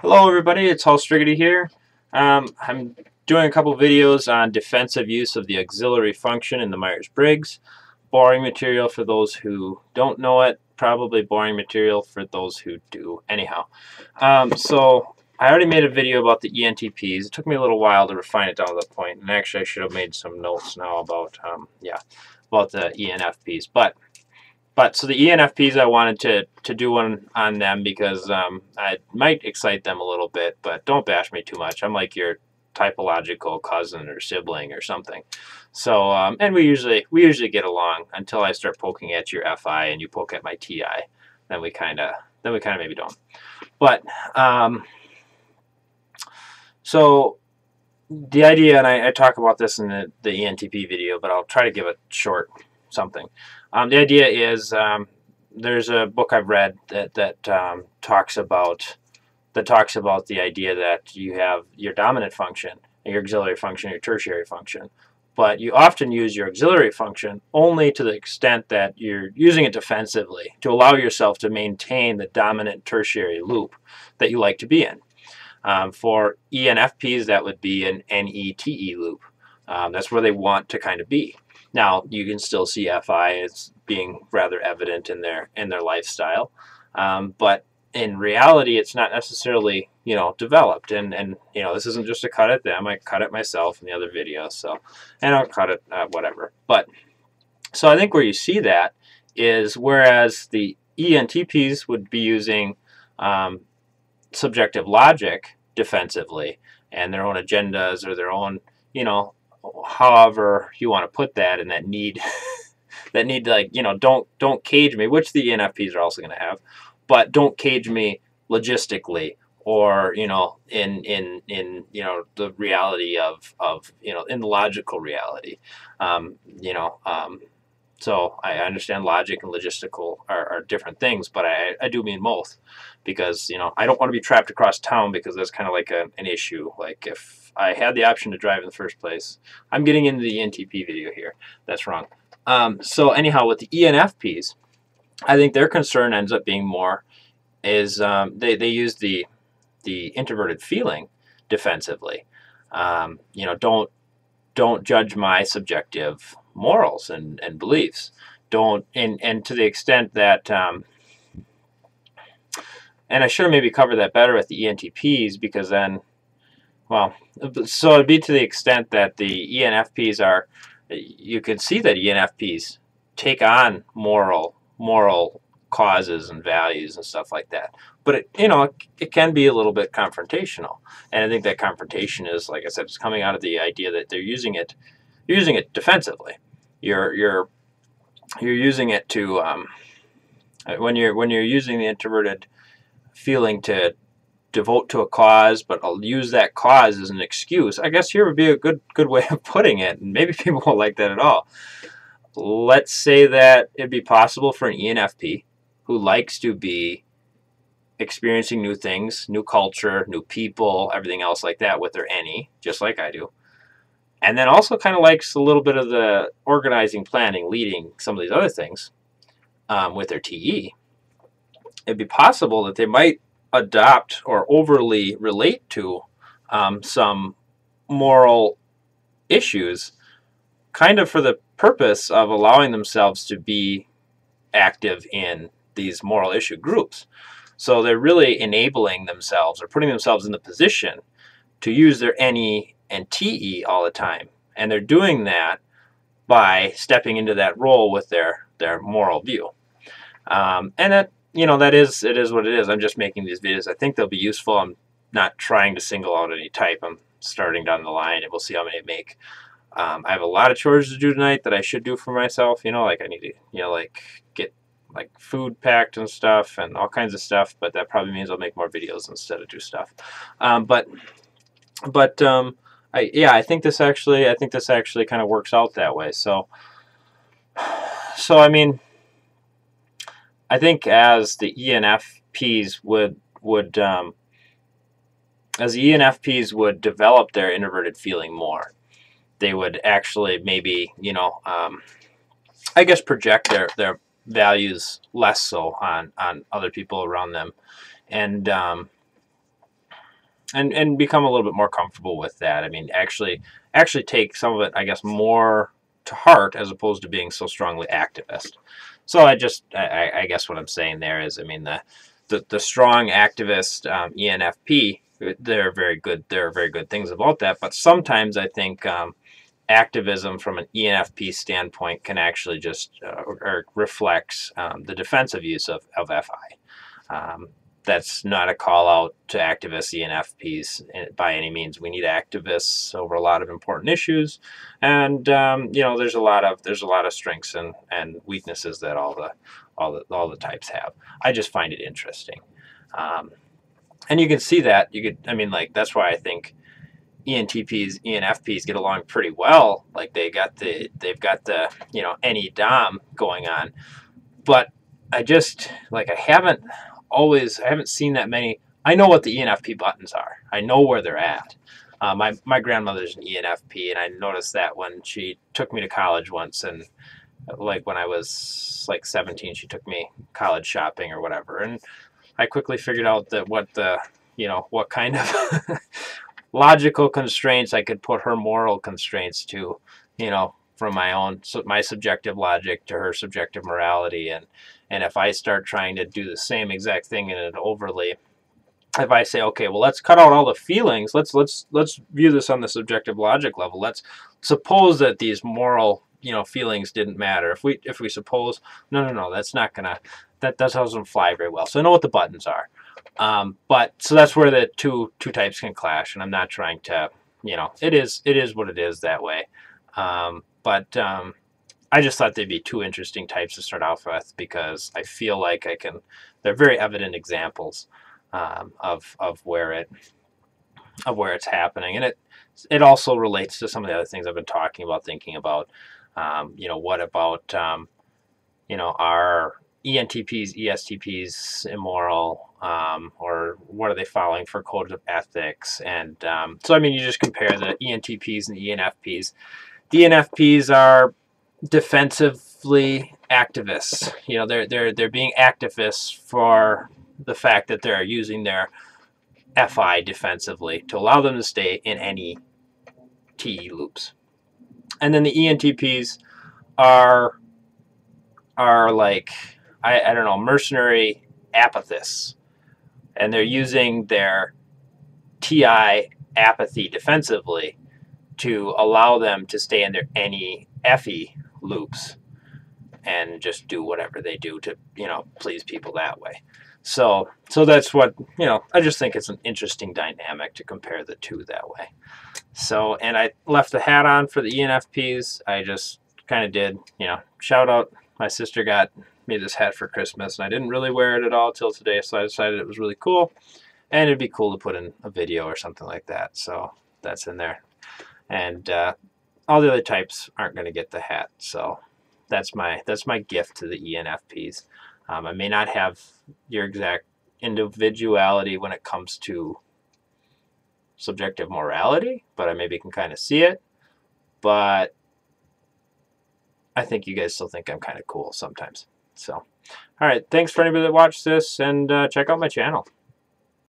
Hello everybody, it's Hall Striggity here. I'm doing a couple videos on defensive use of the auxiliary function in the Myers-Briggs. Boring material for those who don't know it, probably boring material for those who do. Anyhow, so I already made a video about the ENTPs. It took me a little while to refine it down to the point, and actually I should have made some notes now about about the ENFPs. But so the ENFPs, I wanted to do one on them because I might excite them a little bit, but don't bash me too much. I'm like your typological cousin or sibling or something. So and we usually get along until I start poking at your FI and you poke at my TI. Then we kind of maybe don't. But so the idea, and I talk about this in the ENTP video, but I'll try to give it short something. The idea is there's a book I've read that talks about the idea that you have your dominant function, your auxiliary function, your tertiary function, but you often use your auxiliary function only to the extent that you're using it defensively to allow yourself to maintain the dominant tertiary loop that you like to be in. For ENFPs, that would be an NETE loop. That's where they want to kind of be. Now, you can still see FI as being rather evident in their lifestyle, but in reality, it's not necessarily developed. And this isn't just a cut at them. I cut it myself in the other video, so and I'll cut it whatever. But so I think where you see that is whereas the ENTPs would be using subjective logic defensively and their own agendas or their own however you want to put that, and that need that need to, like, don't cage me, which the ENFPs are also going to have, but don't cage me logistically or in the reality of in the logical reality. So I understand logic and logistical are different things, but I do mean both, because I don't want to be trapped across town, because that's kind of like an issue. Like, if I had the option to drive in the first place, I'm getting into the ENTP video here. That's wrong. So anyhow, with the ENFPs, I think their concern ends up being more is they use the introverted feeling defensively. Don't judge my subjective morals and beliefs. Don't, and to the extent that and I should have maybe covered that better with the ENTPs, because then, well, so it'd be to the extent that the ENFPs are, you can see that ENFPs take on moral causes and values and stuff like that. But it can be a little bit confrontational, and I think that confrontation is, like I said, it's coming out of the idea that they're using it defensively. You're using it to when you're using the introverted feeling to devote to a cause, but I'll use that cause as an excuse. I guess here would be a good way of putting it, and maybe people won't like that at all. Let's say that it'd be possible for an ENFP who likes to be experiencing new things, new culture, new people, everything else like that with their NE, just like I do, and then also kind of likes a little bit of the organizing, planning, leading, some of these other things with their TE. It'd be possible that they might adopt or overly relate to some moral issues, kind of for the purpose of allowing themselves to be active in these moral issue groups. So they're really enabling themselves or putting themselves in the position to use their NE and TE all the time. And they're doing that by stepping into that role with their moral view. And that, it is what it is. I'm just making these videos. I think they'll be useful. I'm not trying to single out any type. I'm starting down the line, and we'll see how many I make. I have a lot of chores to do tonight that I should do for myself. Like I need to, like get like food packed and stuff and all kinds of stuff. But that probably means I'll make more videos instead of do stuff. I think this actually kind of works out that way. So I mean, I think as the ENFPs would develop their introverted feeling more, they would actually maybe I guess project their values less so on other people around them, and and become a little bit more comfortable with that. I mean, actually take some of it, I guess, more to heart as opposed to being so strongly activist. So I guess what I'm saying there is, I mean, the strong activist ENFP, there are very good things about that, but sometimes I think activism from an ENFP standpoint can actually just or reflects the defensive use of FI. That's not a call out to activist ENFPs by any means. We need activists over a lot of important issues, and you know, there's a lot of strengths and weaknesses that all the types have. I just find it interesting, and you can see that I mean, like, that's why I think ENTPs, ENFPs get along pretty well. Like, they've got the you know, any dom going on, but I haven't seen that many. I know what the ENFP buttons are. I know where they're at. My grandmother's an ENFP, and I noticed that when she took me to college once, and like when I was like 17, she took me college shopping or whatever, and I quickly figured out that what kind of logical constraints I could put her moral constraints to, you know, from my subjective logic to her subjective morality, and if I start trying to do the same exact thing in an overly, if I say, okay, well, let's cut out all the feelings, let's view this on the subjective logic level. Let's suppose that these moral, you know, feelings didn't matter. If we suppose, no, that's not gonna, that doesn't fly very well. So I know what the buttons are. But so that's where the two types can clash, and I'm not trying to, you know, it is what it is that way. But I just thought they'd be two interesting types to start off with, because I feel like they're very evident examples of where it's happening, and it also relates to some of the other things I've been talking about, thinking about, you know, what about, you know, are ENTPs, ESTPs immoral, or what are they following for codes of ethics? And so, I mean, you just compare the ENTPs and the ENFPs. The ENFPs are defensively activists. You know, they're being activists for the fact that they're using their FI defensively to allow them to stay in any TE loops. And then the ENTPs are like, I don't know, mercenary apathists, and they're using their TI apathy defensively to allow them to stay in their any FE loops and just do whatever they do to, you know, please people that way. So that's what, you know, I just think it's an interesting dynamic to compare the two that way. So, and I left the hat on for the ENFPs. I just kind of did, you know, shout out. My sister got me this hat for Christmas, and I didn't really wear it at all till today, so I decided it was really cool, and it'd be cool to put in a video or something like that. So that's in there. And all the other types aren't going to get the hat, so that's my gift to the ENFPs. I may not have your exact individuality when it comes to subjective morality, but I maybe can kind of see it. But I think you guys still think I'm kind of cool sometimes. So, all right, thanks for anybody that watched this, and check out my channel.